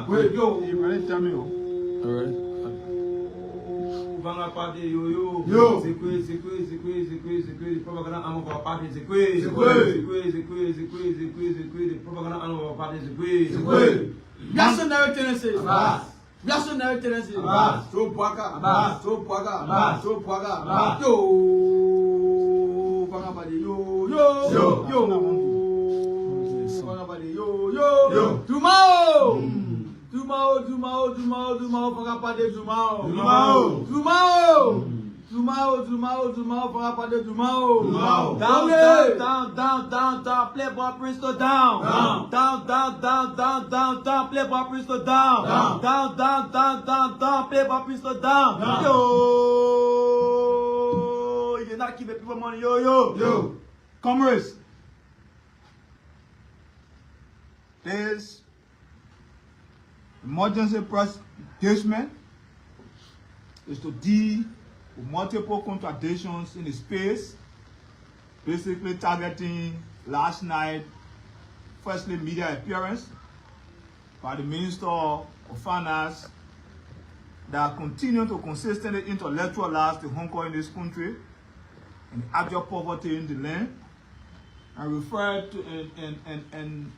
Wait, yo. You ready? Tell me. Alright. Vanga party, yo. C'est quoi, the propaganda arm of our party, c'est quoi, the propaganda arm of our party, c'est quoi. Reactionary tendencies. Reactionary tendencies. So Poaka. Yo. Vanga party, yo. Vanga party, yo. Tomorrow. Vanga party, tomorrow. Vanga party, tomorrow. Down, Playboy Prince down. Down, Playboy Prince down. Down, Playboy Prince down. Yo, you're not giving people money, yo. Comrades, there's emergency press engagement is to deal with multiple contradictions in the space, basically targeting last night, firstly media appearance by the Minister of Finance that continue to consistently intellectualize the hunger in this country and the actual poverty in the land, and refer to and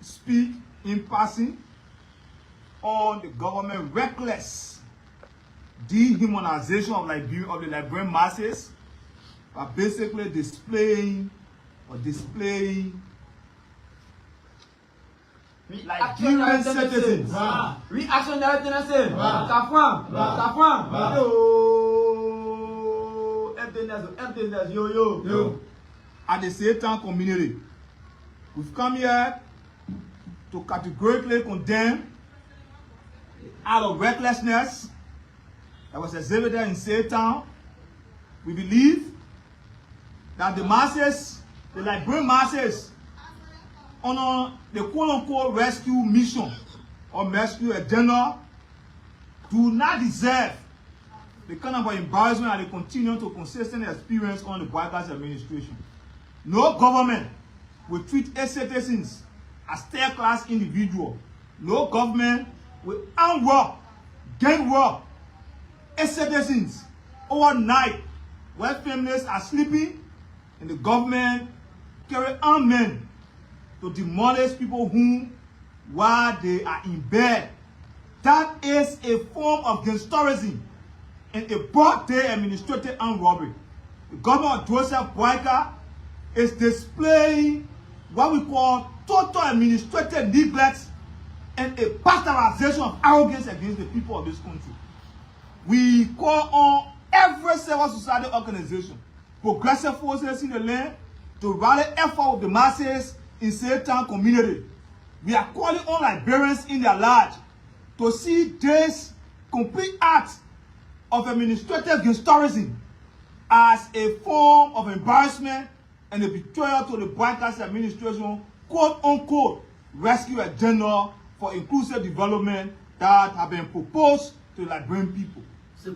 speak in passing on the government reckless dehumanization of the Liberian masses by basically displaying Liberian citizens. Reactionary tendency. Emptiness, yo. At the Satan community, we've come here to categorically condemn out of recklessness that was exhibited in Satan. We believe that the masses, the Liberian masses, on the quote-unquote rescue mission or rescue agenda, do not deserve the kind of embarrassment that they continue to consistently experience on the Boyka's administration. No government will treat its citizens as third-class individuals. No government will unrob, gang rob its citizens overnight while families are sleeping, and the government carry armed men to demolish people whom while they are in bed. That is a form of gangsterism and a broad-day administrative armed robbery. The government of Joseph Boyka is displaying what we call total administrative neglect and a pasteurization of arrogance against the people of this country. We call on every civil society organization, progressive forces in the land, to rally effort with the masses in Satan community. We are calling on Liberians in their large to see this complete act of administrative gangsterism as a form of embarrassment and a betrayal to the Boyka's administration, quote-unquote, rescue agenda for inclusive development that have been proposed to the Liberian people. A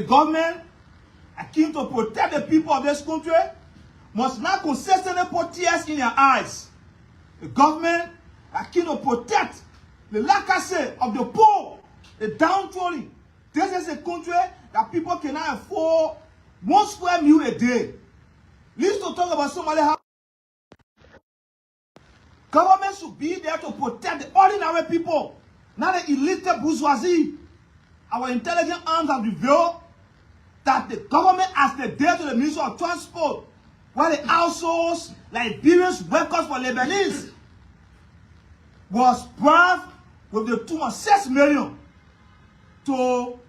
government akin to protect the people of this country must not consistently put tears in their eyes. A government akin to protect the legacy of the poor, the downtrodden. This is a country that people cannot afford 1 square meal a day. Let's to talk about somebody how government should be there to protect the ordinary people, not the elite bourgeoisie. Our intelligence arms have revealed that the government has the day to the Ministry of Transport, while the outsourced Liberian workers for Lebanese was bribed with the 2.6 million to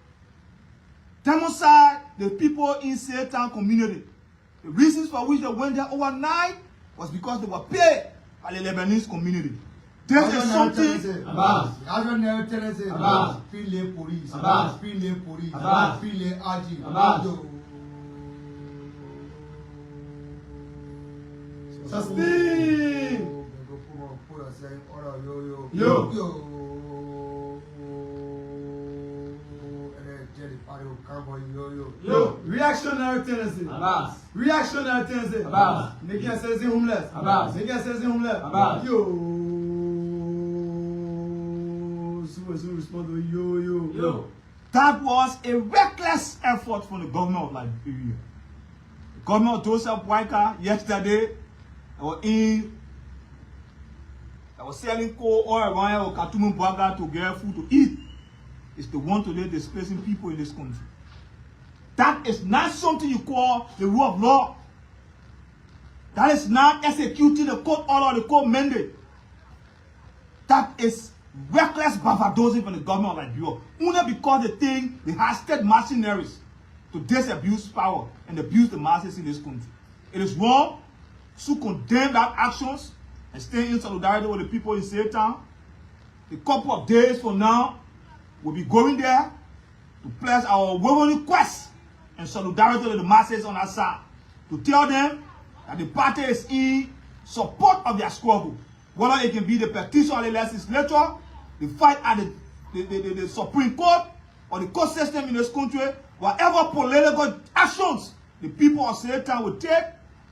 demonstrate the people in Satan community. The reasons for which they went there overnight was because they were paid by the Lebanese community. This is something. Yo, reactionary tendency. Abbas. Reactionary tendency. Abbas. Making ourselves homeless. Abbas. Making ourselves homeless. Abbas. Yo. So respond to yo. That was a reckless effort from the government of Liberia. The government of Joseph Boakai yesterday, they were selling coal all around here or Katumu Boakai to get food to eat. It's the one today displacing people in this country. That is not something you call the rule of law. That is not executing the court order or the court mandate. That is reckless bavardosing from the government of Liberia. Only because they think they have state mercenaries to disabuse power and abuse the masses in this country. It is wrong to condemn that actions and stay in solidarity with the people in Satan. A couple of days from now, we'll be going there to place our women requests and solidarity with the masses on our side, to tell them that the party is in support of their struggle, whether it can be the petition of the legislature, the fight at the Supreme Court, or the court system in this country. Whatever political actions the people of Satan will take,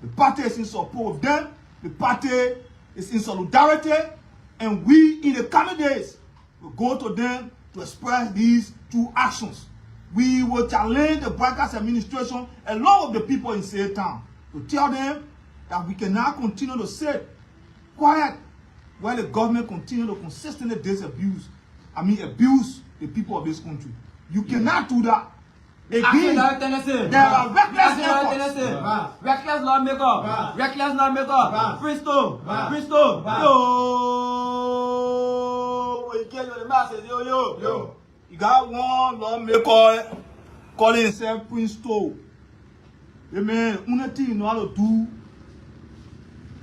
the party is in support of them, the party is in solidarity, and we in the coming days will go to them to express these two actions. We will challenge the Boakai's administration along with the people in Satan to tell them that we cannot continue to sit quiet while the government continue to consistently abuse the people of this country. You cannot do that. Again, there are reckless efforts. Reckless lawmaker. Reckless lawmaker. Bristol. Bristol. Yo. We get you the masses. Yo. You got one lawmaker calling himself Prince Toe. Amen. Only thing you know how to do,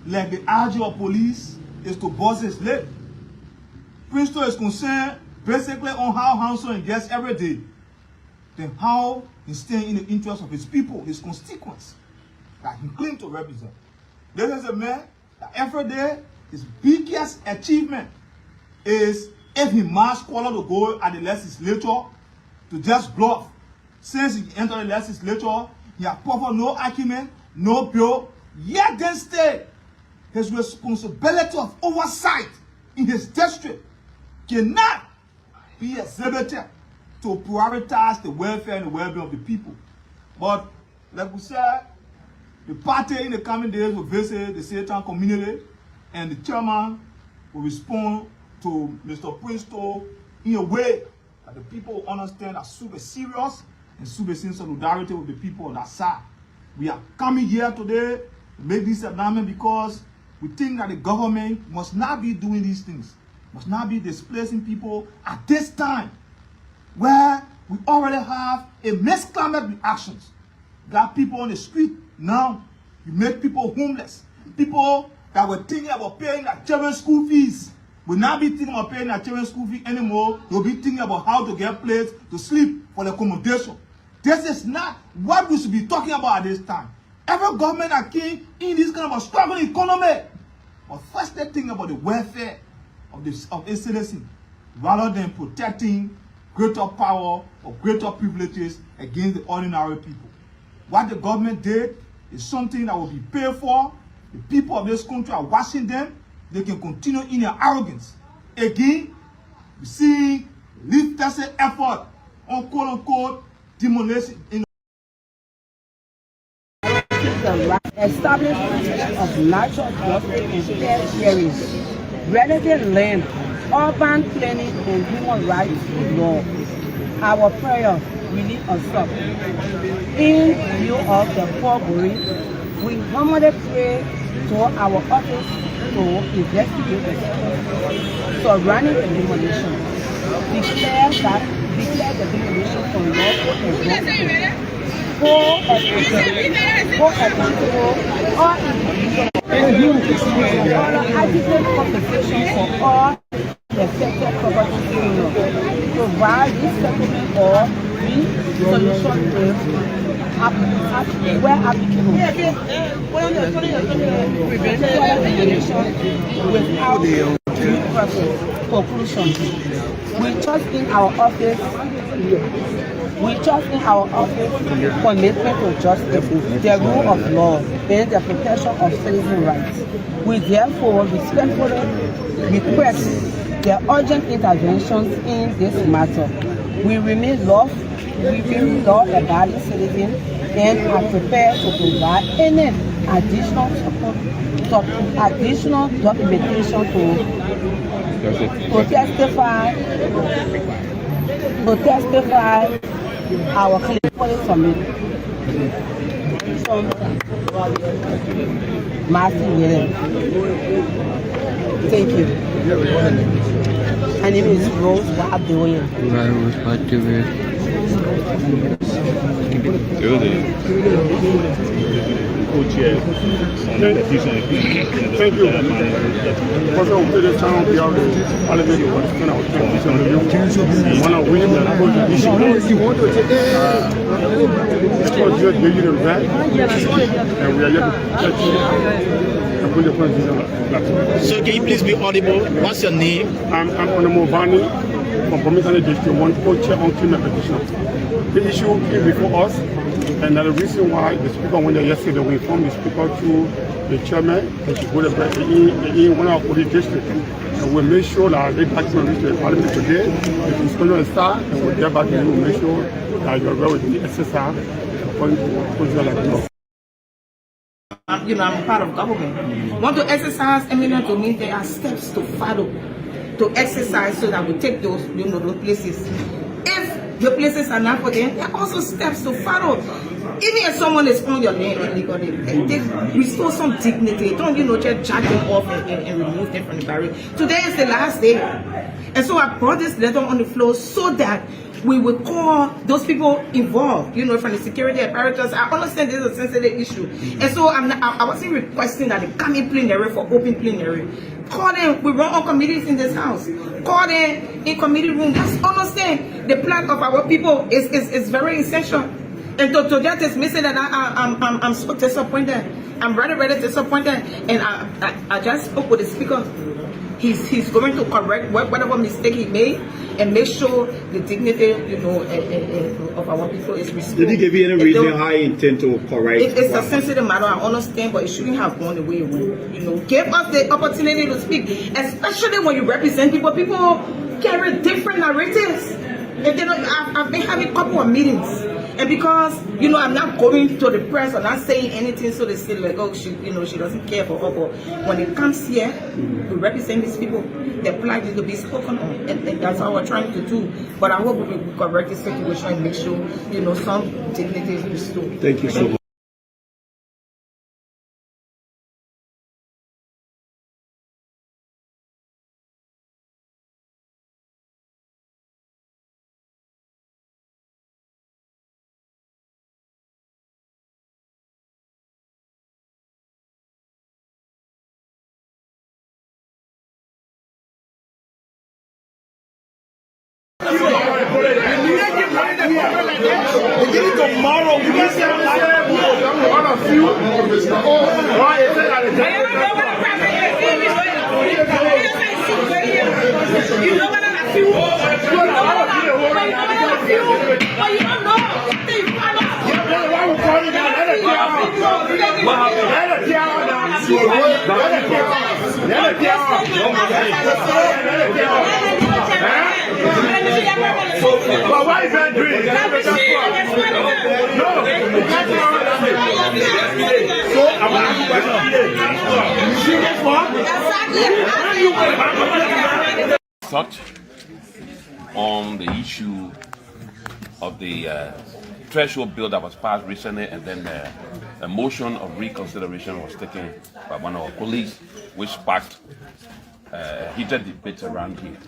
like the RG of police, is to bust his leg. Prince Toe is concerned basically on how Hanson gets every day, then how he's staying in the interest of his people, his constituents, that he claims to represent. This is a man that every day, his biggest achievement is if he marched Kuala to go at the legislature to just bluff. Since he entered the legislature, he has proffered no argument, no bill, yet then stay. His responsibility of oversight in his district cannot be exhibited to prioritize the welfare and the well-being of the people. But like we said, the party in the coming days will visit the Satan community, and the chairman will respond to Mr. Prince Toe in a way that the people will understand are super serious and super in solidarity with the people on that side. We are coming here today to make this announcement because we think that the government must not be doing these things, must not be displacing people at this time where we already have a mixed climate reactions. Got people on the street now, you make people homeless. People that were thinking about paying their children's school fees will not be thinking about paying their children's school fees anymore. They'll be thinking about how to get places to sleep for the accommodation. This is not what we should be talking about at this time. Every government that came in this kind of a struggling economy, but first they think about the welfare of its citizens rather than protecting greater power or greater privileges against the ordinary people. What the government did is something that will be paid for. The people of this country are watching them. They can continue in their arrogance. Again, we see little effort on quote-unquote demolition in the establishment of natural justice and fair hearings, rather than land, urban planning, and human rights law. Our prayer really us. In view of the foregoing, we humbly pray to our office to investigate the situation surrounding the demolition. Declare the demolition unlawful and accountable or individual adequate compensation for all the affected property owners. Provide resettlement or resolution where applicable. Prevent further demolition without due process. Conclusion. We trust in our office clear. We trust in our office commitment to justice, the rule of law, and the protection of citizen rights. We therefore respectfully request the urgent interventions in this matter. We remain law-abiding citizens and are prepared to provide any additional documentation to testify our claim for the summit. Thank you. My name is Rose Abdoyan. Thank you. Because of the town, we are parliament for the transition review. One of which is the issue. It's called the Union event, and we are yet to put the president. So can you please be audible? What's your name? I'm Honorable Vani from Commissioner District 1, co-chair on criminal petition. The issue came before us, and the reason why the speaker went there yesterday, we informed the speaker through the chairman that she go there in one of our police district. And we make sure that they back to the parliament today, the discussion will start, and we'll get back to you, make sure that you're aware with the SSR according to the law. I'm part of government. Want to exercise eminent domain, there are steps to follow to exercise so that we take those, those places. If the places are not for them, there are also steps to follow. Even if someone is on your land illegally, they restore some dignity. Don't just jack them off and remove them from the barrier. Today is the last day. And so I brought this letter on the floor so that we would call those people involved, from the security apparatus. I understand this is a sensitive issue. And so I wasn't requesting that they come in plenary for open plenary. Call them, we run on committees in this house. Call them in committee room. Just understand the plight of our people is very essential. And to just dismiss it, that I'm so disappointed. I'm very disappointed. And I just spoke with the speaker. He's going to correct whatever mistake he made and make sure the dignity, of our people is restored. Did he give you any reason how he intend to correct? It's a sensitive matter, I understand, but it shouldn't have gone the way it went. Give us the opportunity to speak, especially when you represent people. People carry different narratives. And I've been having a couple of meetings. And because, I'm not going to the press or not saying anything, so they say like, oh, she doesn't care for her. But when it comes here, we represent these people. Their plight is to be spoken on. And that's how we're trying to do. But I hope we will correct the situation and make sure, some dignity is restored. Thank you so much. Tomorrow, we can say one of you. You know what I feel? But you don't know. But why is that doing? Thought on the issue of the threshold bill that was passed recently, and then a motion of reconsideration was taken by one of our colleagues, which sparked heated debate around here.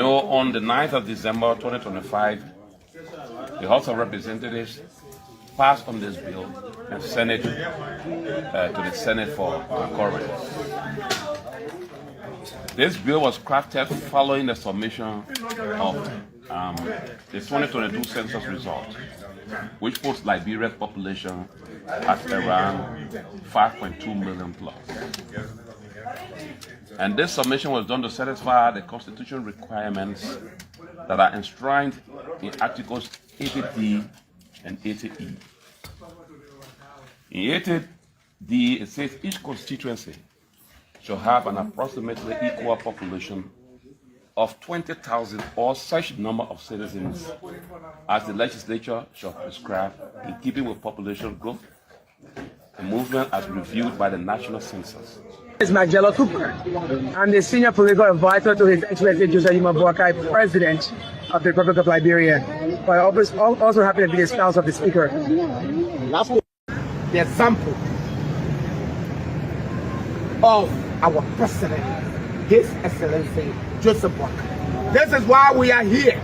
On the 9th of December 2025, the House of Representatives passed on this bill and sent it to the Senate for concurrence. This bill was crafted following the submission of the 2022 census result, which puts Liberia's population at around 5.2 million plus. And this submission was done to satisfy the constitutional requirements that are enshrined in Articles 80D and 80E. In 80D, it says each constituency shall have an approximately equal population of 20,000 or such number of citizens as the legislature shall prescribe in keeping with population growth, a movement as reviewed by the National Census. It's Magella Cooper. I'm the Senior Political Advisor to His Excellency Joseph Yuma Boakai, President of the Republic of Liberia. But I also happen to be the spouse of the Speaker. The example of our President, His Excellency Joseph Boakai. This is why we are here.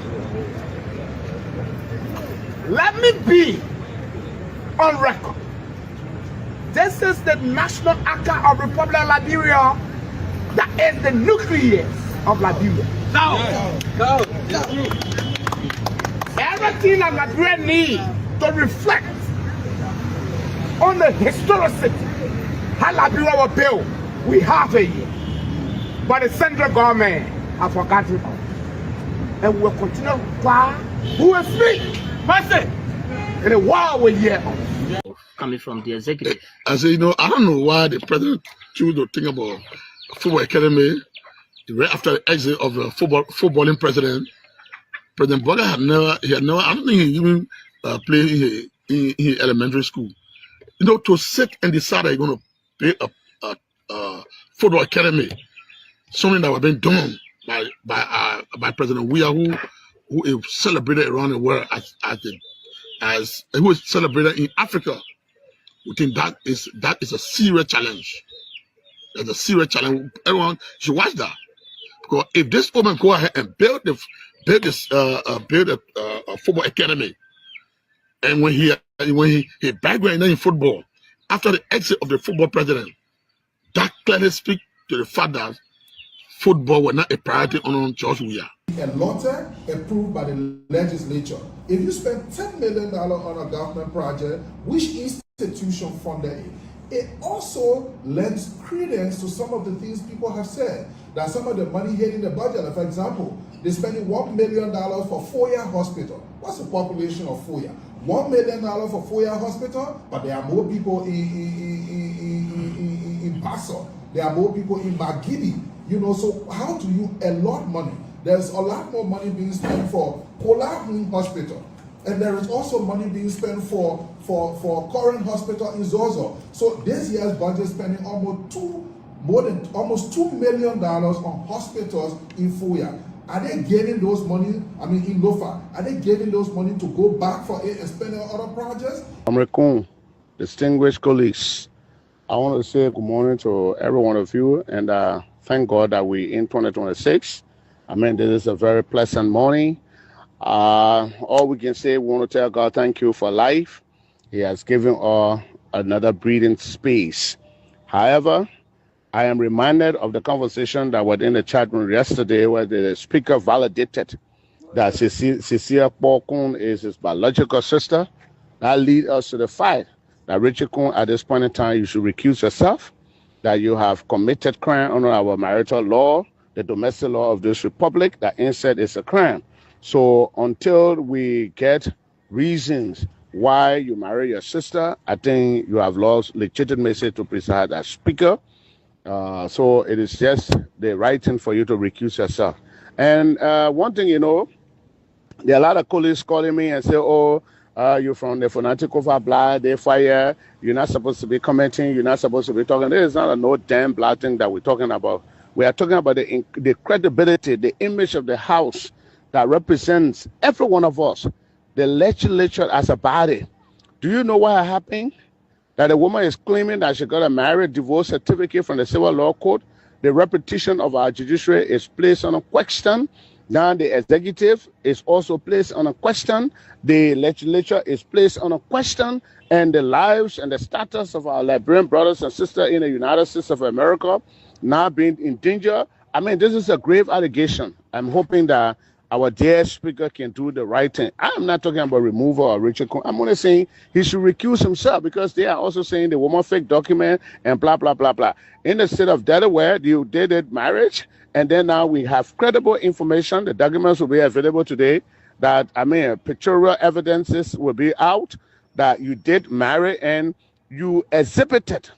Let me be on record. This is the national actor of Republic of Liberia that is the nucleus of Liberia. No. Everything that Liberia needs to reflect on the historicity how Liberia was built, we have it here. But the central government have forgotten about it. And we will continue to require who will speak. Mercy. In the world we hear coming from the executive. I say, I don't know why the president chose to think about football academy right after the exit of the footballing president. President Boakai had never, I don't think he even played in elementary school. To sit and decide that you're going to play a football academy, something that was being done by President Weah, who is celebrated around the world as who is celebrated in Africa. We think that is a serious challenge. That's a serious challenge. Everyone should watch that, because if this woman go ahead and build a football academy, and when he background in football after the exit of the football president, that clearly speaks to the fact that football was not a priority on George Weah. A LOTE approved by the legislature. If you spend $10 million on a government project, which institution funded it? It also lends credence to some of the things people have said, that some of the money hitting the budget. For example, they're spending $1 million for Foya Hospital. What's the population of Foya? $1 million for Foya Hospital, but there are more people in Basso. There are more people in Magidi. So how do you allot money? There's a lot more money being spent for Kolahun Hospital. And there is also money being spent for Current Hospital in Zozo. So this year's budget spending almost $2 million on hospitals in Foya. Are they getting those money, in Lofa, are they getting those money to go back for it and spend on other projects? Amrekun, distinguished colleagues, I want to say good morning to every one of you, and thank God that we're in 2026. This is a very pleasant morning. All we can say, we want to tell God thank you for life. He has given us another breathing space. However, I am reminded of the conversation that was in the chat room yesterday, where the speaker validated that Cecilia Bokun is his biological sister. That leads us to the fact that Richard Kun, at this point in time, you should recuse yourself, that you have committed crime under our marital law, the domestic law of this republic, that incest is a crime. So until we get reasons why you marry your sister, I think you have lost legitimacy to preside as speaker. So it is just the right thing for you to recuse yourself. And one thing, there are a lot of colleagues calling me and say, you're from the fanatical blood, they fire, you're not supposed to be commenting, you're not supposed to be talking. There is not a no damn blood thing that we're talking about. We are talking about the credibility, the image of the house that represents every one of us, the legislature as a body. Do you know what happened? That a woman is claiming that she got a marriage divorce certificate from the Civil Law Court. The reputation of our judiciary is placed on a question. Now the executive is also placed on a question. The legislature is placed on a question. And the lives and the status of our Liberian brothers and sisters in the United States of America now being in danger. This is a grave allegation. I'm hoping that our dear speaker can do the right thing. I'm not talking about removal or Richard Cohen. I'm only saying he should recuse himself because they are also saying the woman fake document and blah, blah, blah, blah. In the state of Delaware, you did marriage, and then now we have credible information. The documents will be available today that, pictorial evidences will be out that you did marry and you exhibited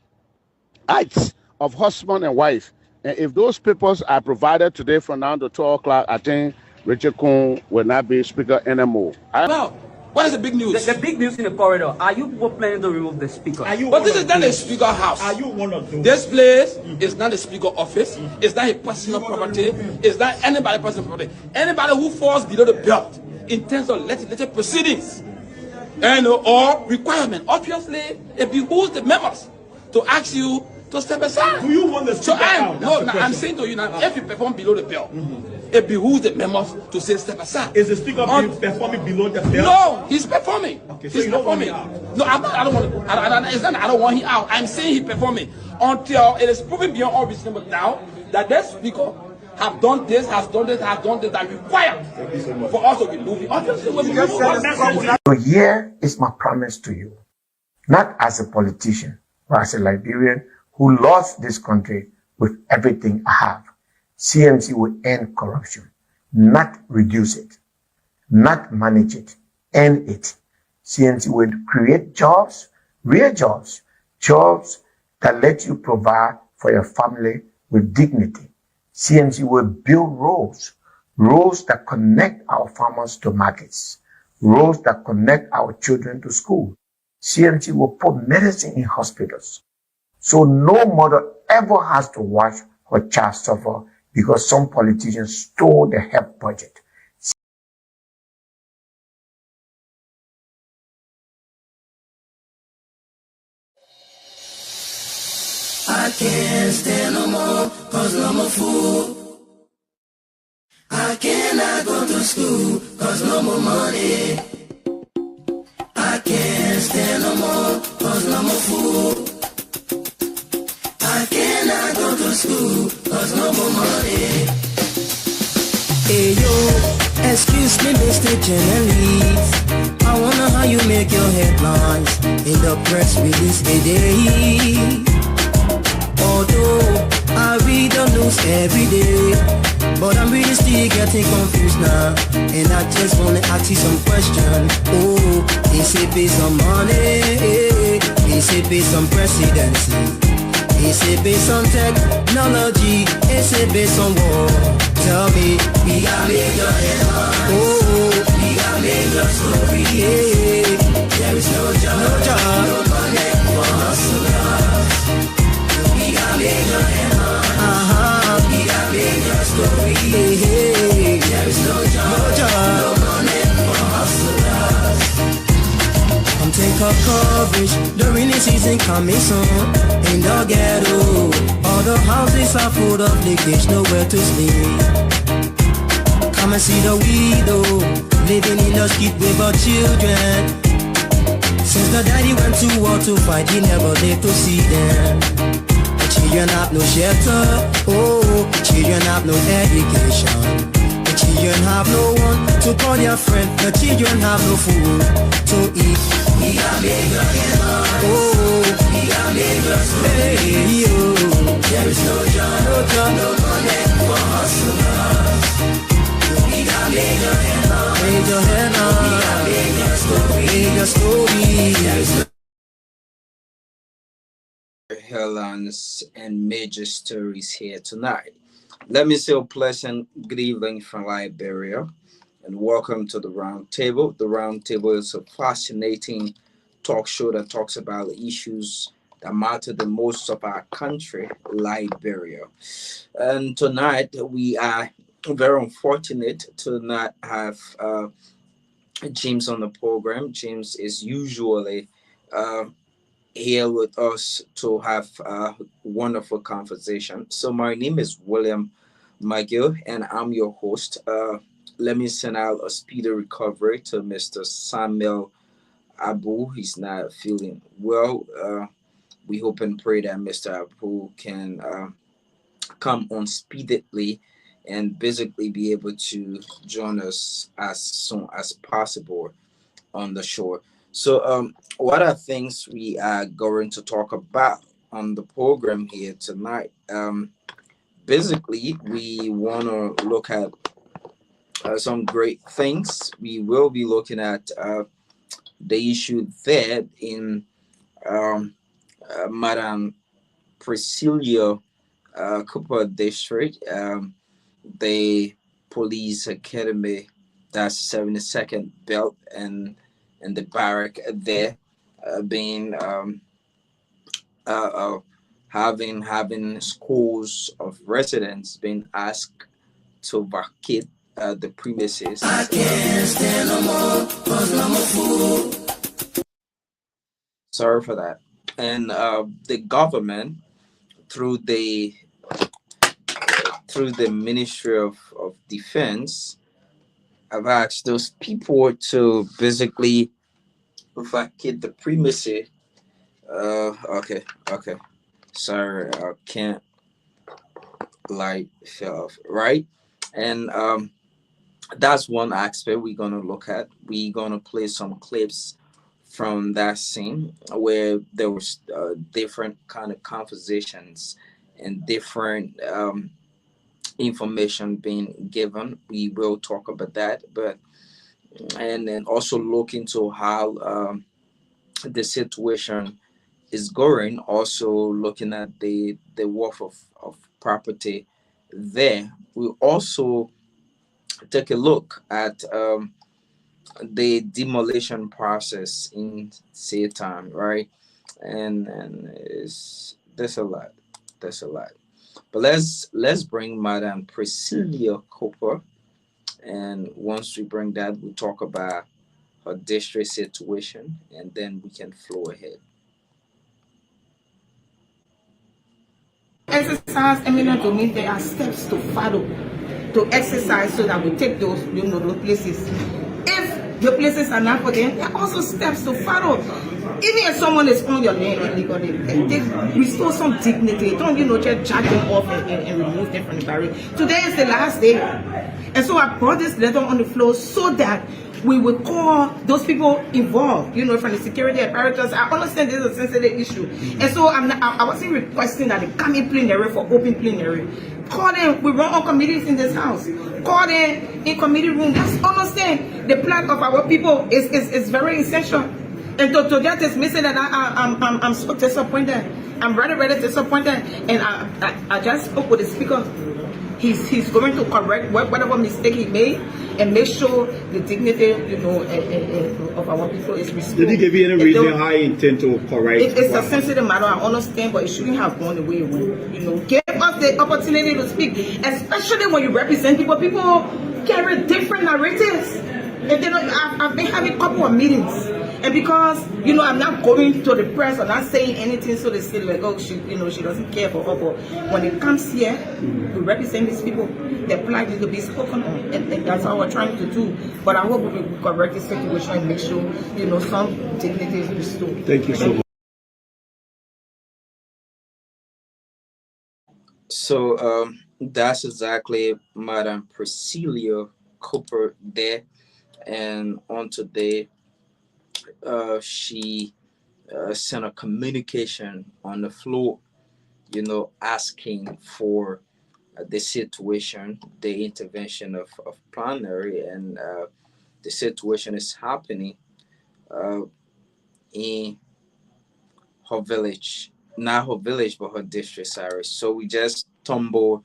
acts of husband and wife. And if those papers are provided today from now to 12 o'clock, I think Richard Cohen will not be speaker anymore. Now, what is the big news? The big news in the corridor. Are you planning to remove the speaker? But this is not a speaker house. Are you one of those? This place is not a speaker office. It's not a personal property. It's not anybody's personal property. Anybody who falls below the belt in terms of legislative proceedings and or requirement, obviously it behooves the members to ask you to step aside. Do you want the speaker out? I'm saying to you now, if you perform below the belt, it behooves the members to say step aside. Is the speaker performing below the belt? No, he's performing. Okay, so he's you don't want performing. him out? No, I don't want. It's not. I don't want him out. I'm saying he's performing until it is proven beyond all reasonable doubt that that speaker have done this, has done this, that required for us to remove it. Obviously, we remove. So here is my promise to you, not as a politician, but as a Liberian who loves this country with everything I have. CMC will end corruption, not reduce it, not manage it, end it. CMC will create jobs, real jobs, jobs that let you provide for your family with dignity. CMC will build roads that connect our farmers to markets, roads that connect our children to school. CMC will put medicine in hospitals, so no mother ever has to watch her child suffer because some politicians stole the health budget. I can't stand no more, cause I'm a fool. I cannot go to school, cause no more money. I can't stand no more, cause I'm a fool. I cannot go to school, cause no more money. Hey yo, excuse me Mr. Journalist, I wonder how you make your headlines in the press release today. Although I read the news every day, but I'm really still getting confused now, and I just wanna ask you some questions. Oh, is it based on money? Is it based on presidency? Is it based on technology? Is it based on war? Tell me, we got major headlines. Oh, we got major stories. Yeah. There is no job, no money for hustlers. We got major headlines. We got major stories. Yeah. There is no job, no money for hustlers. Come take up coverage, the rainy season coming soon. In the ghetto, all the houses are full of leakage, nowhere to sleep. Come and see the widow, living in the street with her children. Since the daddy went to war to fight, he never lived to see them. The children have no shelter, oh, children have no education. The children have no one to call their friend, the children have no food to eat. We got major headlines. Oh, we got major stories. Hey, yo. There is no job, no money for hustlers. We got major headlines. Major headlines. We got major stories. Major stories. There is no headlines and major stories here tonight. Let me say a pleasant good evening from Liberia. And welcome to the Round Table. The Round Table is a fascinating talk show that talks about the issues that matter the most of our country, Liberia. And tonight we are very unfortunate to not have James on the program. James is usually here with us to have a wonderful conversation. So my name is William McGill and I'm your host. Let me send out a speedy recovery to Mr. Samuel Abu. He's not feeling well. We hope and pray that Mr. Abu can come on speedily and basically be able to join us as soon as possible on the show. So, what are things we are going to talk about on the program here tonight? Basically, we want to look at some great things. We will be looking at the issue there in Madam Priscilla Cooper District, the police academy, that's 72nd belt, and the barrack there being having schools of residents being asked to vacate the premises. I can't stand no more, 'cause no more food. Sorry for that. And the government, through the Ministry of Defense, have asked those people to basically vacate the premises. Okay. Sorry, I can't. Light fell off, right? And that's one aspect we're gonna look at. We're gonna play some clips from that scene where there was different kind of conversations and different information being given. We will talk about that, and then also look into how the situation is going. Also looking at the worth of property there. We'll also take a look at the demolition process in Satan, right? And there's a lot. But let's bring Madam Priscilla Cooper, and once we bring that, we'll talk about her district situation, and then we can flow ahead. Exercise eminent domain, there are steps to follow to exercise so that we take those places. If the places are not for them, there are also steps to follow. Even if someone is on your land illegally, they restore some dignity. Don't just jack them off and remove them from the barrier. Today is the last day, and so I brought this letter on the floor so that we will call those people involved, from the security apparatus. I understand this is a sensitive issue, and so I wasn't requesting that they come in plenary for open plenary. Call them. We run on committees in this house. Call them in committee room. Let's understand the plight of our people is very essential. And to that is missing, that I'm so disappointed. I'm really disappointed. And I just spoke with the speaker. He's going to correct whatever mistake he made and make sure the dignity, of our people is restored. Did he give you any reason how he intend to correct? It's a sensitive matter, I understand, but it shouldn't have gone the way it went. Give us the opportunity to speak, especially when you represent people. People carry different narratives. And I've been having a couple of meetings. And because, I'm not going to the press or not saying anything, so they say like, oh, she doesn't care for her. But when it comes here, we represent these people. Their plight is to be spoken on. And that's what we're trying to do. But I hope we will correct the situation and make sure, some dignity is restored. Thank you so much. So that's exactly Madam Priscilla Cooper there. And on today, she sent a communication on the floor, asking for the situation, the intervention of plenary, and the situation is happening in her village, not her village, but her district, sorry. So we just stumbled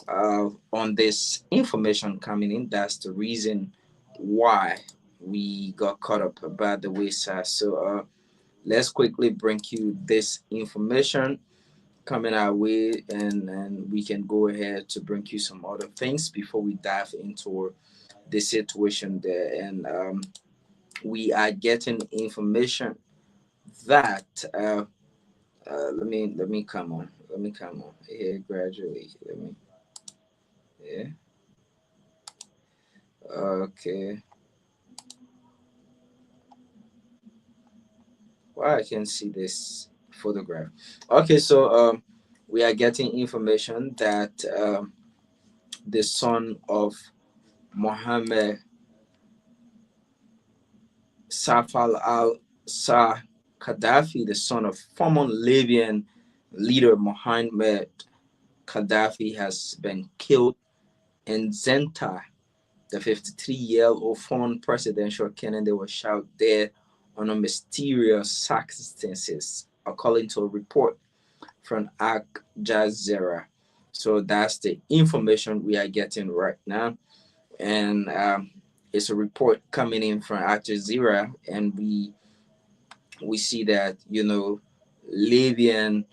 on this information coming in. That's the reason why we got caught up about the wayside. So let's quickly bring you this information coming our way, and we can go ahead to bring you some other things before we dive into the situation there. And we are getting information that let me come on here gradually. Okay. Well, I can see this photograph. Okay, so we are getting information that the son of Mohammed Saif al-Sa Gaddafi, the son of former Libyan leader Mohammed Gaddafi, has been killed, and Zenta, the 53-year-old former presidential candidate, was shot dead under mysterious circumstances, according to a report from Al Jazeera. So that's the information we are getting right now, and it's a report coming in from Al Jazeera, and we see that, you know, Libyan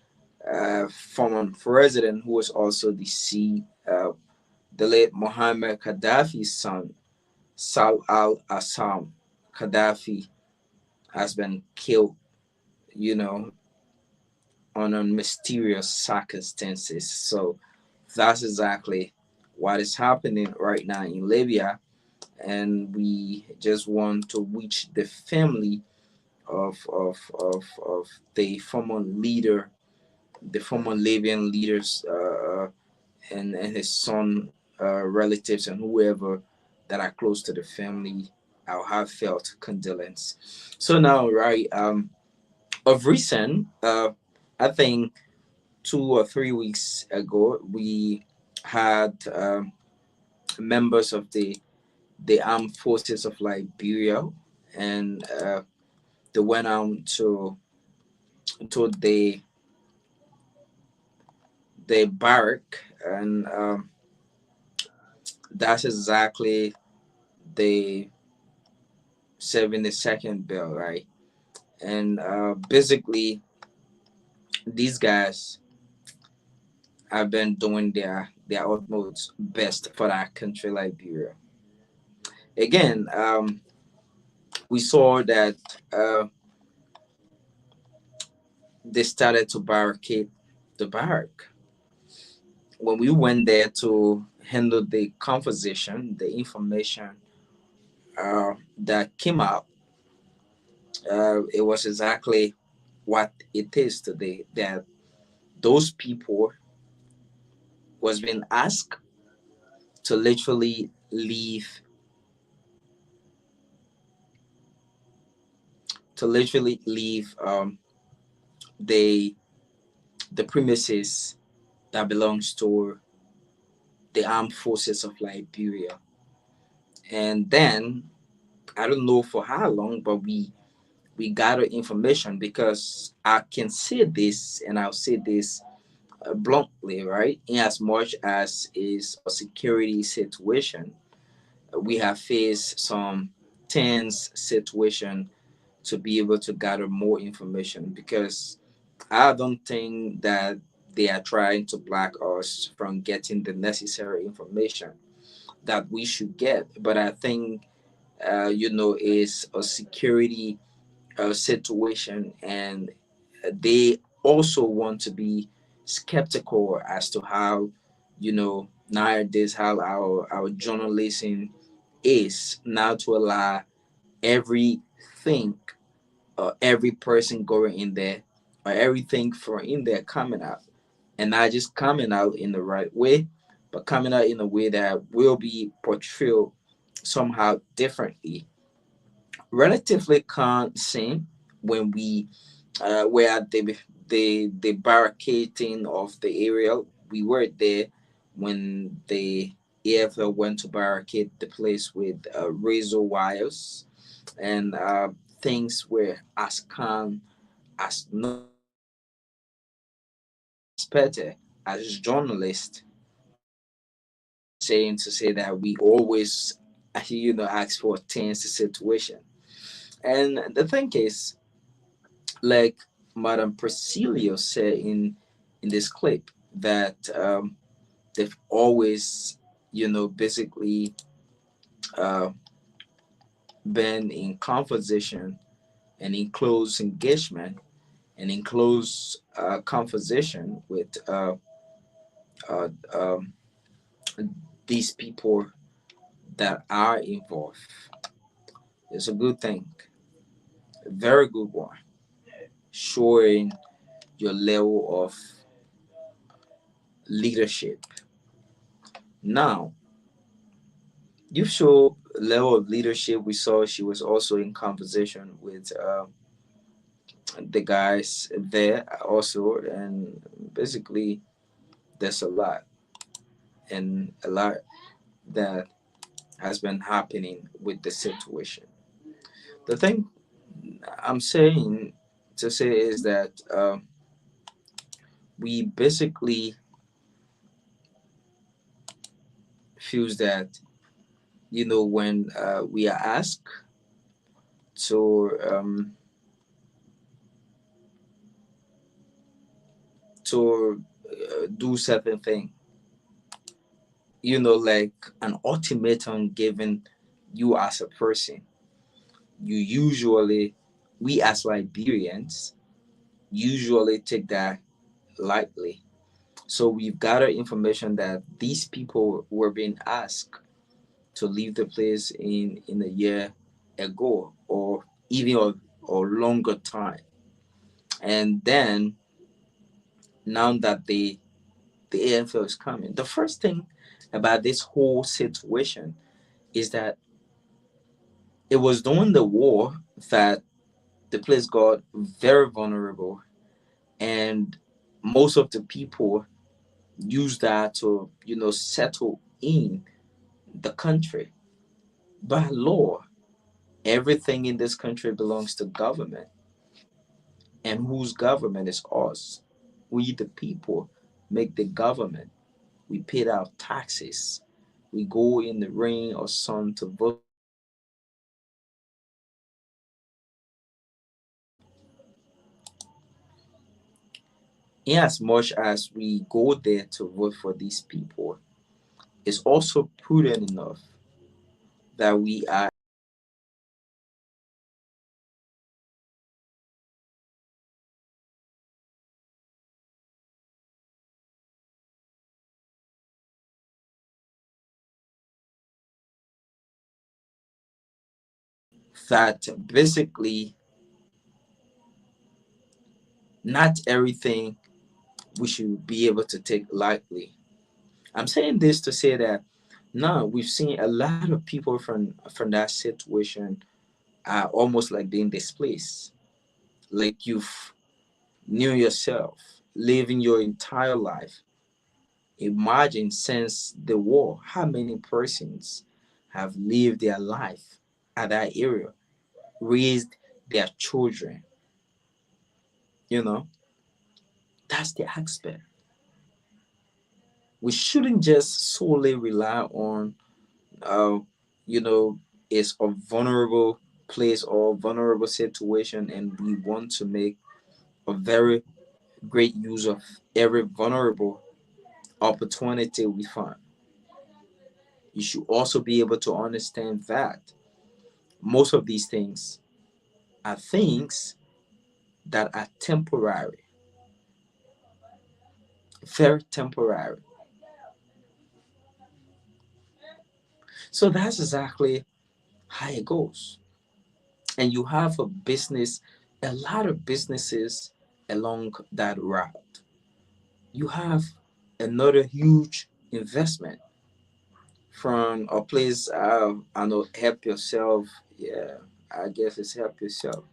former president, who was also the late Mohammed Gaddafi's son, Saif al-Sa Gaddafi, has been killed, you know, under mysterious circumstances. So that's exactly what is happening right now in Libya, and we just want to reach the family of the former leader, the former Libyan leaders, and his son, relatives, and whoever that are close to the family. Our heartfelt condolence. So now, right, of recent, I think 2 or 3 weeks ago, we had members of the armed forces of Liberia, and they went out to the barrack, and that's exactly the 72nd bill, right? And basically, these guys have been doing their utmost best for our country, Liberia. Again, we saw that they started to barricade the barrack. When we went there to handle the conversation, the information that came out, it was exactly what it is today, that those people was being asked to literally leave the premises that belongs to the armed forces of Liberia. And then I don't know for how long, but we gather information, because I can say this, and I'll say this bluntly, right? In as much as is a security situation, we have faced some tense situation to be able to gather more information, because I don't think that they are trying to block us from getting the necessary information that we should get. But I think, you know, it's a security situation, and they also want to be skeptical as to how, you know, nowadays how our journalism is, now to allow everything, every person going in there, or everything from in there coming out, and not just coming out in the right way, but coming out in a way that will be portrayed somehow differently. Relatively constant when we were at the barricading of the area. We were there when the AFL went to barricade the place with razor wires, and things were as calm as not expected. As journalists, saying to say that we always, you know, ask for a tense situation. And the thing is, like Madam Presilio said in this clip, that they've always, you know, basically been in conversation and in close engagement and in close conversation with these people that are involved. It's a good thing, a very good one, showing your level of leadership, Now, you show level of leadership. We saw she was also in conversation with the guys there also, and basically there's a lot that has been happening with the situation. The thing I'm saying to say is that we basically feels that, you know, when we are asked to do certain thing, you know, like an ultimatum given you as a person, we as Liberians usually take that lightly. So we've gathered information that these people were being asked to leave the place in a year ago, or even or longer time. And then now that the AFL is coming, the first thing about this whole situation is that it was during the war that the place got very vulnerable, and most of the people used that to, you know, settle in the country. By law, everything in this country belongs to government, and whose government is us. We the people make the government. We paid our taxes. We go in the rain or sun to vote. In as much as we go there to vote for these people, it's also prudent enough that we are that basically not everything we should be able to take lightly. I'm saying this to say that now we've seen a lot of people from that situation are almost like being displaced. Like you've knew yourself, living your entire life. Imagine since the war, how many persons have lived their life at that area, raised their children. You know, that's the aspect. We shouldn't just solely rely on, you know, it's a vulnerable place or vulnerable situation, and we want to make a very great use of every vulnerable opportunity we find. You should also be able to understand that most of these things are things that are temporary, very temporary. So that's exactly how it goes. And you have a lot of businesses along that route. You have another huge investment from a place, I know, help yourself. Yeah, I guess it's help yourself.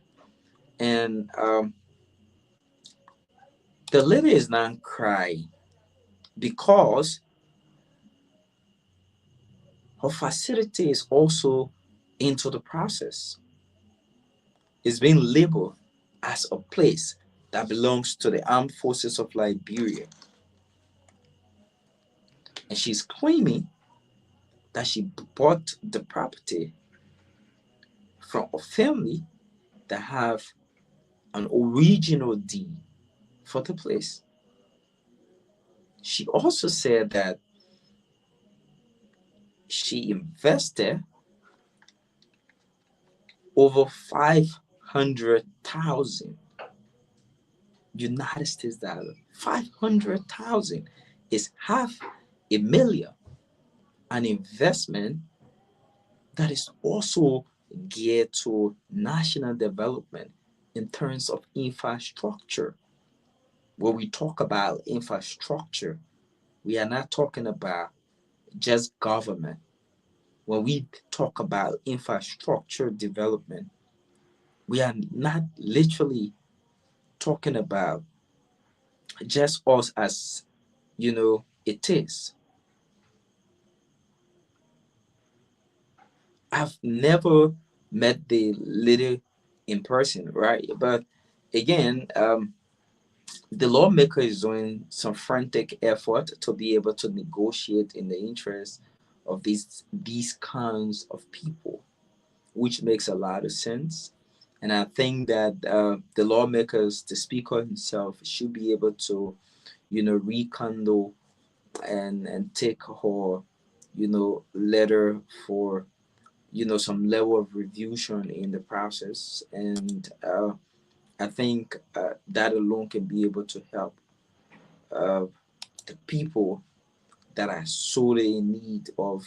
And the lady is not crying because her facility is also into the process. It's being labeled as a place that belongs to the armed forces of Liberia. And she's claiming that she bought the property from a family that have an original deed for the place. She also said that she invested over 500,000 United States dollars. 500,000 is $500,000. An investment that is also geared to national development in terms of infrastructure. When we talk about infrastructure, we are not talking about just government. When we talk about infrastructure development, we are not literally talking about just us as, it is. I've never met the leader in person, right? But again, the lawmaker is doing some frantic effort to be able to negotiate in the interest of these kinds of people, which makes a lot of sense. And I think that the lawmakers, the speaker himself, should be able to, rekindle and take her, letter for, some level of revision in the process. And I think that alone can be able to help the people that are sorely in need of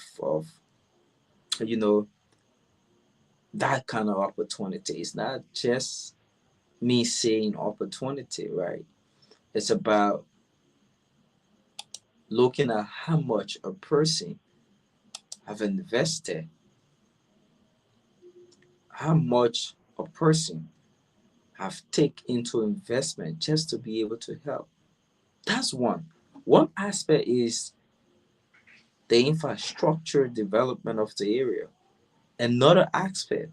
that kind of opportunity. It's not just me saying opportunity, right? It's about looking at how much a person have invested, how much a person have taken into investment just to be able to help. That's one. One aspect is the infrastructure development of the area. Another aspect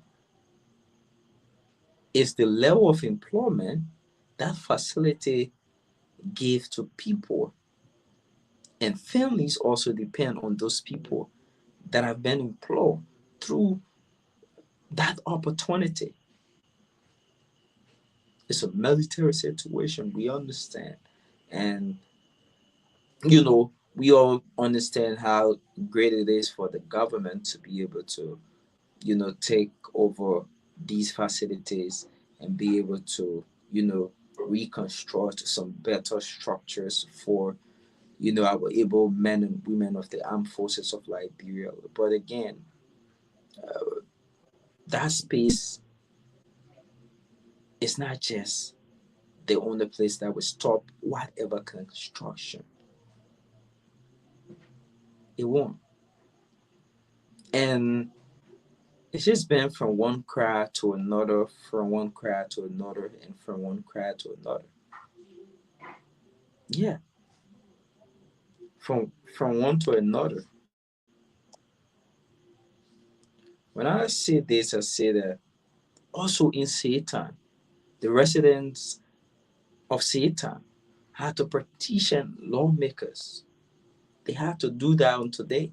is the level of employment that facility give to people. And families also depend on those people that have been employed through that opportunity. It's a military situation, we understand. And, we all understand how great it is for the government to be able to, take over these facilities and be able to, reconstruct some better structures for, our able men and women of the armed forces of Liberia. But again, that space is not just the only place that will stop whatever construction. It won't. And it's just been from one cry to another, from one cry to another, and from one cry to another. Yeah. From one to another. When I say this, I say that also in Satan, the residents of Satan had to petition lawmakers. They had to do that on today.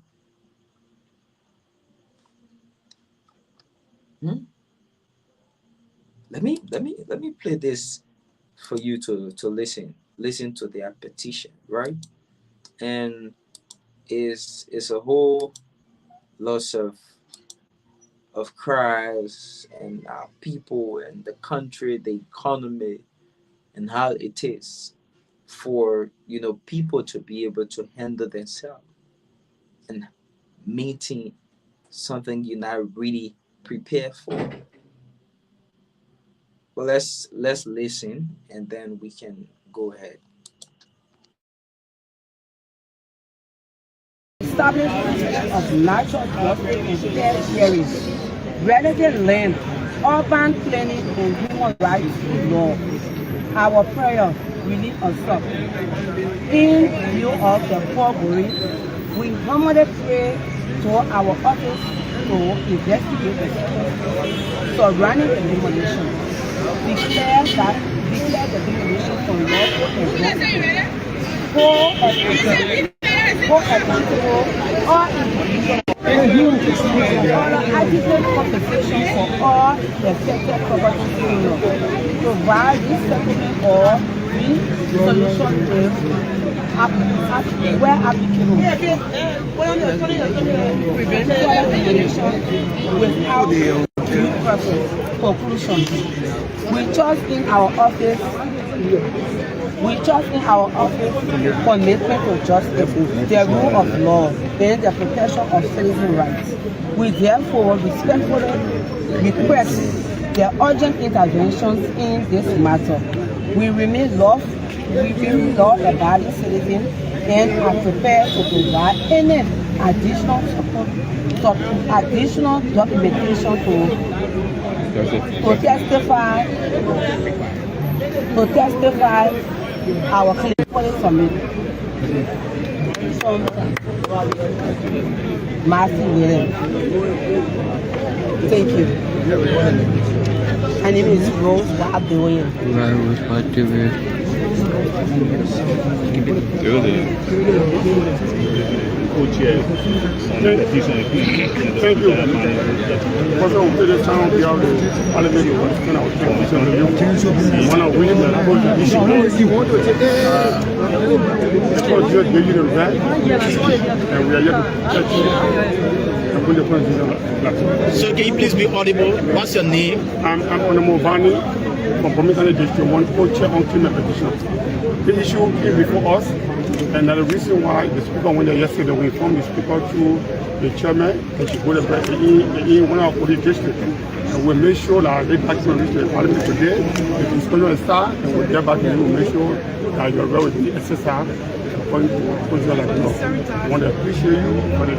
Let me play this for you to listen to their petition, right? And it's a whole lot of cries and our people and the country, the economy, and how it is for people to be able to handle themselves and meeting something you're not really prepared for. Well, let's listen and then we can go ahead. Establishment of natural justice and fair hearings, relative land, urban planning, and human rights law. Our prayer relief us up. In view of the foregoing, we humbly pray to our office to investigate the circumstances surrounding the demolition. Declare the demolition unlawful and wrongful, accountable, or adequate compensation for all the affected property owners. Provide resettlement or resolution where applicable. Prevent further demolition without due process. Conclusion. We trust in our office. Commitment to justice, the rule of law, and the protection of citizen rights. We therefore respectfully request the urgent interventions in this matter. We remain law-abiding citizens and are prepared to provide any additional documentation to testify our claim for the summit. So, Marcy Williams. Thank you. My name is Rose Abdoyan. Thank you. Because of the town, we have the parliament of transition review. One of which is the issue. Because you give you the right, and we are yet to put the constitution. So can you please be audible? What's your name? I'm Honorable Vani from Promissory District 1, co-chair on claimant petition. The issue came before us, and the reason why the speaker went there yesterday, we informed the speaker through the chairman that she go to in one of the district. And we make sure that they back to reach the parliament today. If it's going to start, and we'll get back to you, we'll make sure that you're well with the SSR. According to position like this. I want to appreciate you for the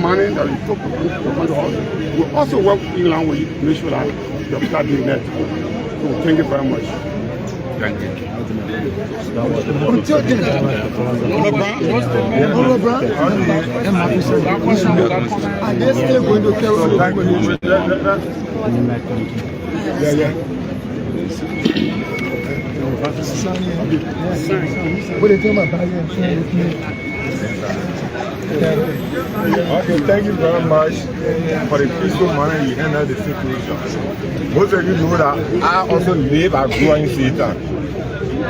money that you took to come to us. We also work in line with you to make sure that you're start doing that. So thank you very much. Thank you. Are they still going to carry Okay, thank you very much for the peaceful manner you handle the situation. Most of you know that I also live and grow in Satan.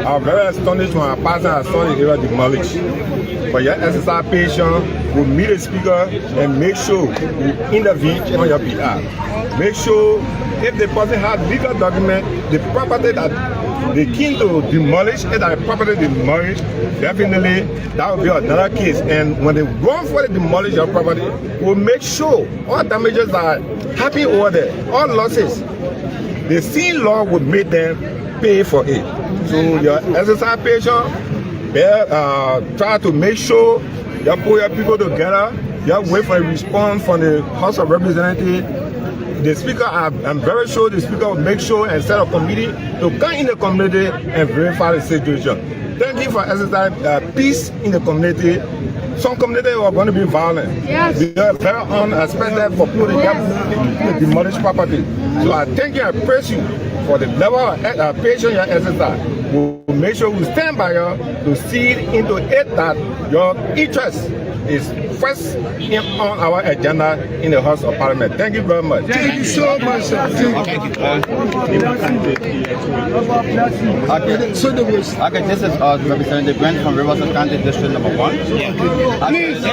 I'm very astonished when I pass and I saw the area demolished. For your SSR patient, we meet the speaker and make sure we intervene on your behalf. Make sure if the person has legal document, the property that they came to demolish, if the property demolished, definitely that will be another case. And when they run for the demolish your property, we'll make sure all damages are happy over there, all losses. The scene law will make them pay for it. So your SSR patient, try to make sure you put your people together, you wait for a response from the House of Representatives. The speaker, I'm very sure the speaker will make sure and set a committee to come in the community and verify the situation. Thank you for exercising peace in the community. Some communities are going to be violent. Yes. We are very unexpected for putting the demolished property. So I thank you, I praise you for the level of patience you exercise. We'll make sure we stand by you to see into it that your interest is first on our agenda in the House of Parliament. Thank you very much. Thank you so much, sir. Thank you. Okay, this is Representative Grant from Riverside County District number 1. Yeah. Please, it's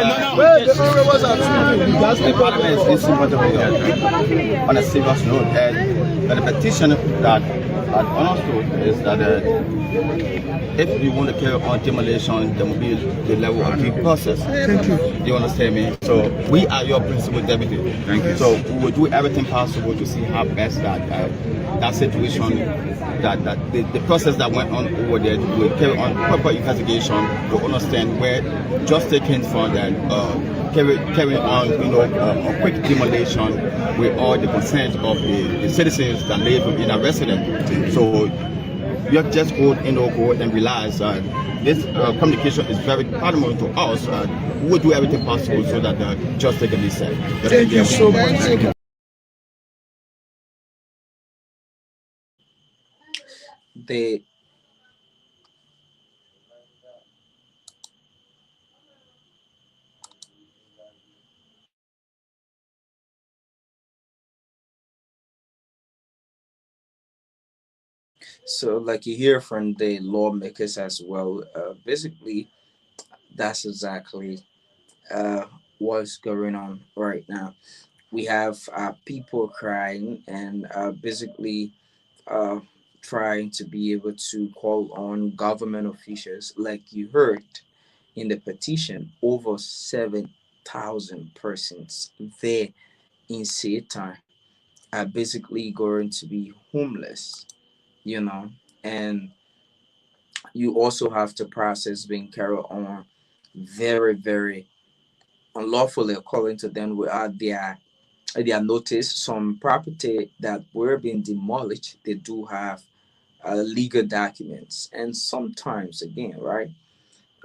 on a serious note, and the petition that understood is that if you want to carry on demolition, there will be the level of due process. Thank you. You understand me? So we are your principal deputy. Thank you. So we will do everything possible to see how best that that situation, that the process that went on over there, we carry on proper investigation to understand where justice came from and carry on, a quick demolition with all the consent of the citizens that live in our residence. So you just go and realize this communication is very paramount to us. We will do everything possible so that justice can be served. Thank you so much. Thank you. So, like you hear from the lawmakers as well, basically, that's exactly what's going on right now. We have people crying and basically trying to be able to call on government officials, like you heard in the petition, over 7,000 persons there in Satan are basically going to be homeless, and you also have to process being carried on very, very unlawfully, according to them, without their notice. Some property that were being demolished, they do have legal documents. And sometimes, again, right,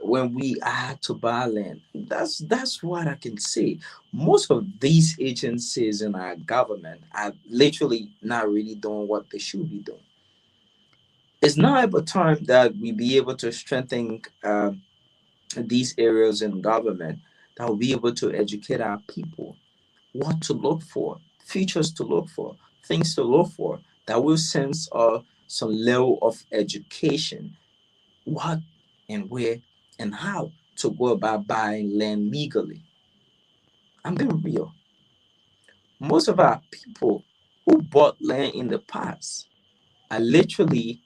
when we had to buy land, that's what I can say. Most of these agencies in our government are literally not really doing what they should be doing. It's now about time that we be able to strengthen these areas in government, that will be able to educate our people what to look for, features to look for, things to look for, that will sense some level of education, what and where and how to go about buying land legally. I'm being real. Most of our people who bought land in the past are literally,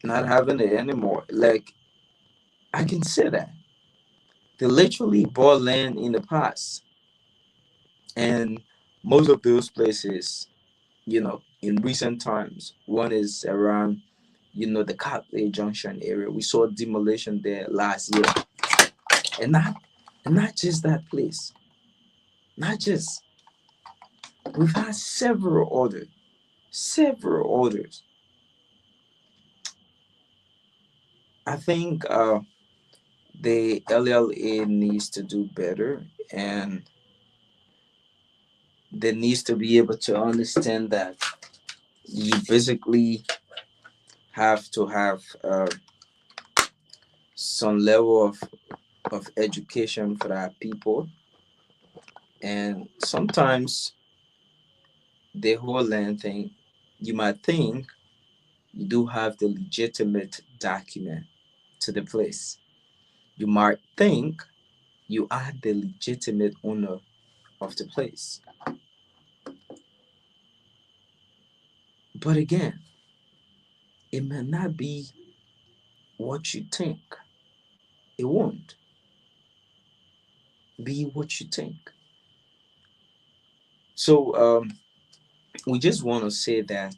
not having it anymore. Like, I can say that. They literally bought land in the past. And most of those places, in recent times, one is around, the Catley Junction area. We saw demolition there last year. And not just that place. Not just. We've had several others. I think the LLA needs to do better, and they needs to be able to understand that you basically have to have some level of education for our people. And sometimes the whole land thing, you might think you do have the legitimate document to the place. You might think you are the legitimate owner of the place. But again, it may not be what you think. It won't be what you think. So we just want to say that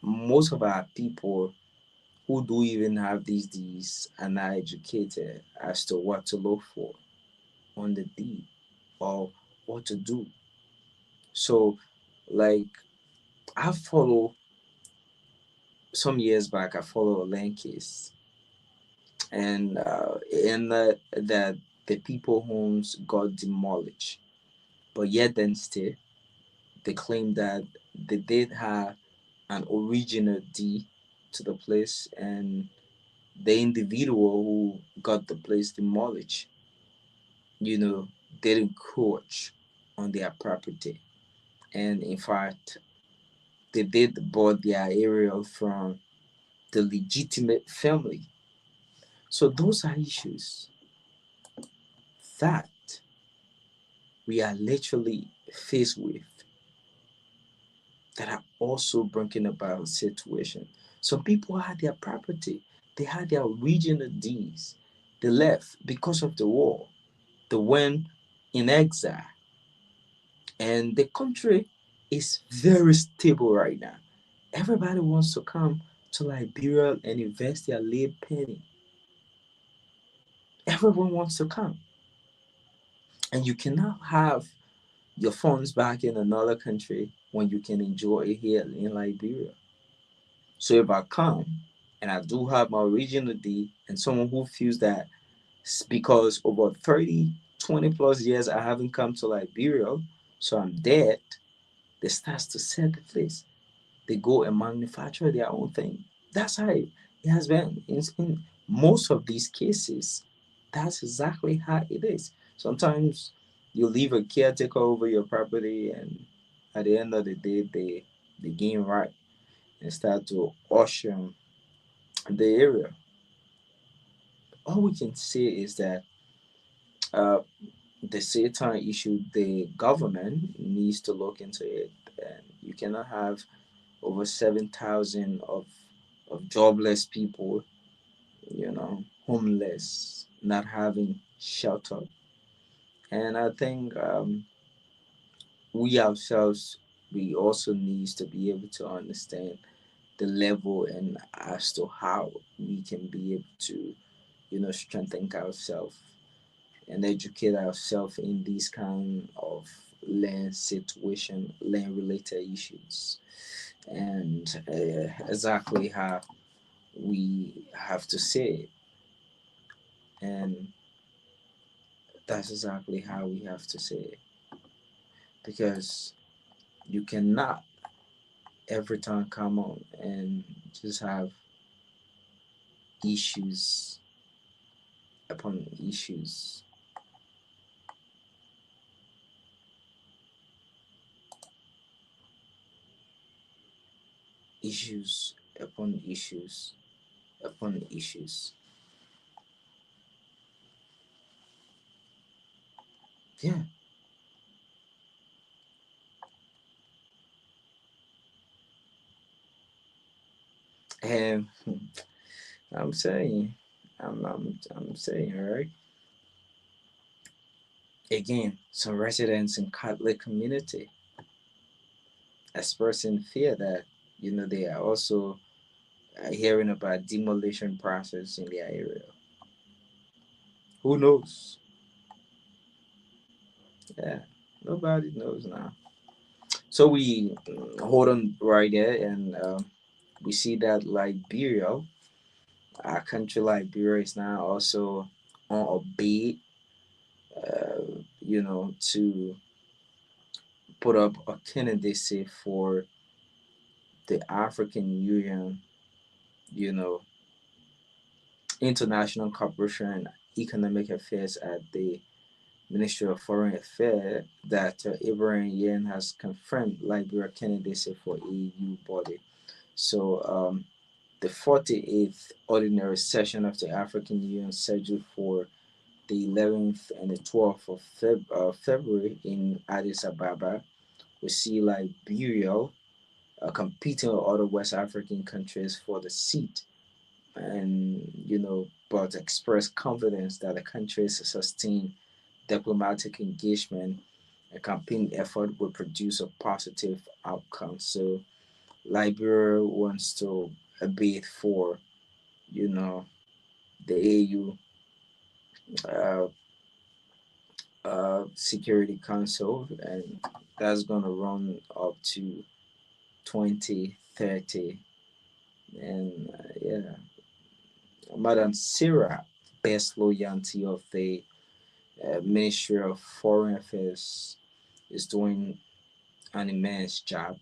most of our people who do even have these deeds are not educated as to what to look for on the deed or what to do. So, like, some years back, I followed a land case, and in that the people homes got demolished, but yet then still they claimed that they did have an original deed to the place, and the individual who got the place demolished, didn't encroach on their property. And in fact, they did bought their area from the legitimate family. So those are issues that we are literally faced with, that are also bringing about a situation. Some people had their property, they had their original deeds, they left because of the war, they went in exile, and the country is very stable right now. Everybody wants to come to Liberia and invest their late penny. Everyone wants to come. And you cannot have your funds back in another country when you can enjoy it here in Liberia. So if I come and I do have my original deed, and someone who feels that because over 30, 20 plus years I haven't come to Liberia, so I'm dead, they start to sell the place. They go and manufacture their own thing. That's how it has been in most of these cases. That's exactly how it is. Sometimes you leave a caretaker over your property, and at the end of the day, they gain right and start to usher the area. All we can say is that the Satan issue, the government needs to look into it. And you cannot have over 7,000 of jobless people, homeless, not having shelter. And I think we ourselves, we also need to be able to understand the level and as to how we can be able to, strengthen ourselves and educate ourselves in these kind of land situation, land related issues, and exactly how we have to say it. And that's exactly how we have to say it, because you cannot every time come on and just have issues upon issues. Issues upon issues upon issues. Yeah. And I'm saying, I'm saying, all right. Again, some residents in Catholic community expressing fear that they are also hearing about demolition process in their area. Who knows? Yeah, nobody knows now. So we hold on right there, and we see that Liberia, our country Liberia, is now also on a bid, to put up a candidacy for the African Union, International Cooperation and Economic Affairs at the Ministry of Foreign Affairs, that Abraham Yen has confirmed Liberia candidacy for EU body. So the 48th ordinary session of the African Union scheduled for the 11th and the 12th of February in Addis Ababa. We see Liberia competing with other West African countries for the seat, and but express confidence that the country's sustain diplomatic engagement and campaign effort will produce a positive outcome. So Liberia wants to bid for the AU Security Council, and that's going to run up to 2030. And Madam Sarah Beslow Yanti of the Ministry of Foreign Affairs is doing an immense job.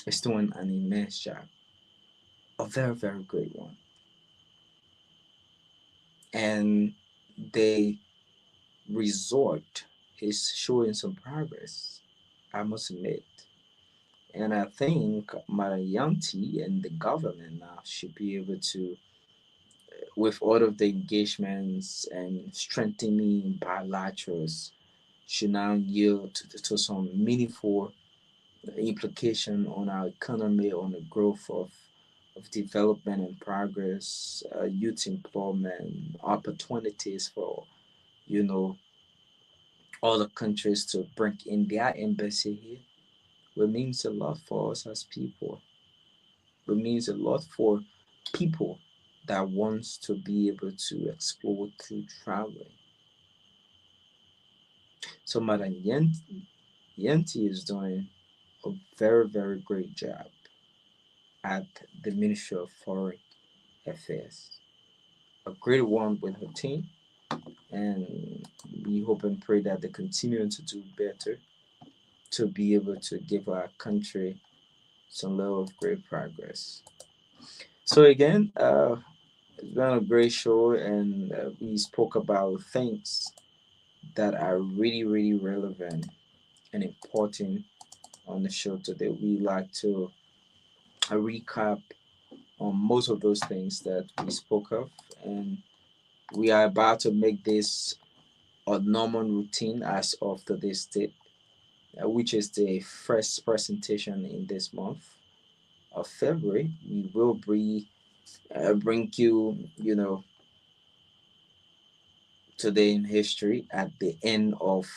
It's doing an immense job. A very, very great one. And the resort is showing some progress, I must admit. And I think Marianti and the government now should be able to, with all of the engagements and strengthening bilaterals, should now yield to some meaningful implication on our economy, on the growth of development and progress, youth employment, opportunities for, other countries to bring in their embassy here. It means a lot for us as people. It means a lot for people that wants to be able to explore through traveling. So Madam Yanti is doing a very, very great job at the Ministry of Foreign Affairs. A great one with her team, and we hope and pray that they continue to do better to be able to give our country some level of great progress. So again, it's been a great show, and we spoke about things that are really, really relevant and important on the show today. We like to recap on most of those things that we spoke of, and we are about to make this a normal routine as of today's date, which is the first presentation in this month of February. We will bring you, today in history at the end of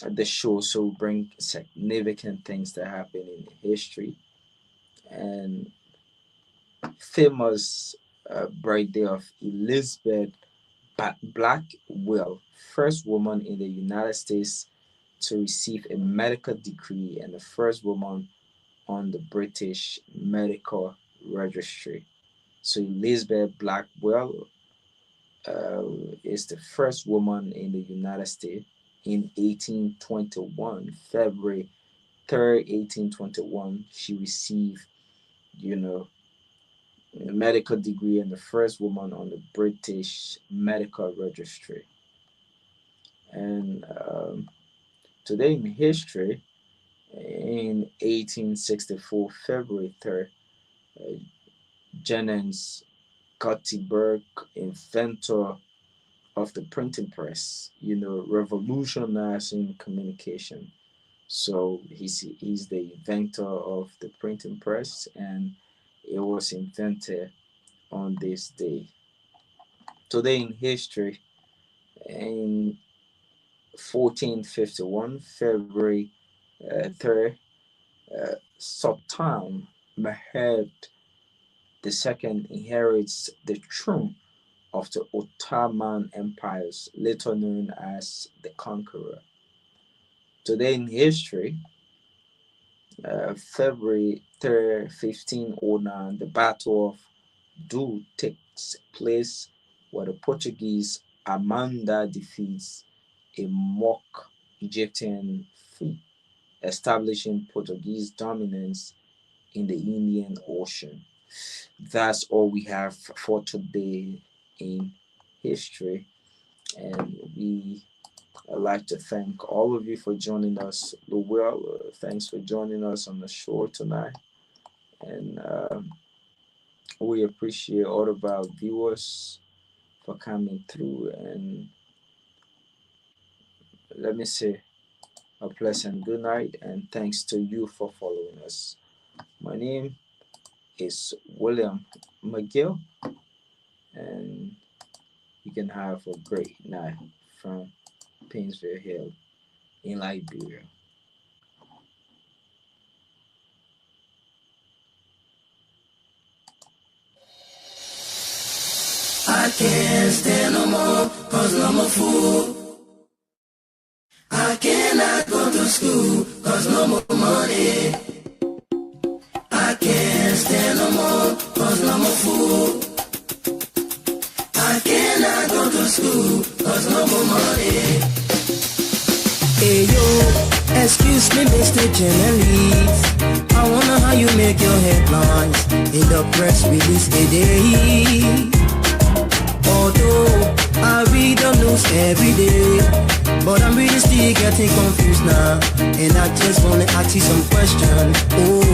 the show so bring significant things that happen in history and famous birthday of Elizabeth Blackwell, first woman in the United States to receive a medical degree and the first woman on the British Medical Registry. So Elizabeth Blackwell is the first woman in the United States in 1821, February 3rd, 1821. She received, a medical degree and the first woman on the British Medical Registry. And today in history, in 1864, February 3rd, Johannes Gutenberg, inventor of the printing press, revolutionizing communication. So he's the inventor of the printing press, and it was invented on this day. Today in history, in 1451, February 3rd, Sultan Mehmed II inherits the throne of the Ottoman empires, later known as the Conqueror. Today in history, February 3rd, 1509, the Battle of Dul takes place, where the Portuguese Armada defeats a mock Egyptian fleet, establishing Portuguese dominance in the Indian Ocean. That's all we have for today in history, and I'd like to thank all of you for joining us. Lowell, thanks for joining us on the show tonight, and we appreciate all of our viewers for coming through. And let me say a pleasant good night, and thanks to you for following us. My name is William McGill, and you can have a great night from Painesville Hill in Liberia. I can't stand no more, cause I'm a fool. I cannot go to school, cause no more money. I can't stand no more, cause I'm a fool. I cannot go to school, cause no more money. Hey yo, excuse me Mr. Journalist, I wonder how you make your headlines in the press release today. Although I read the news every day, but I'm really still getting confused now, and I just wanna ask you some questions. Oh.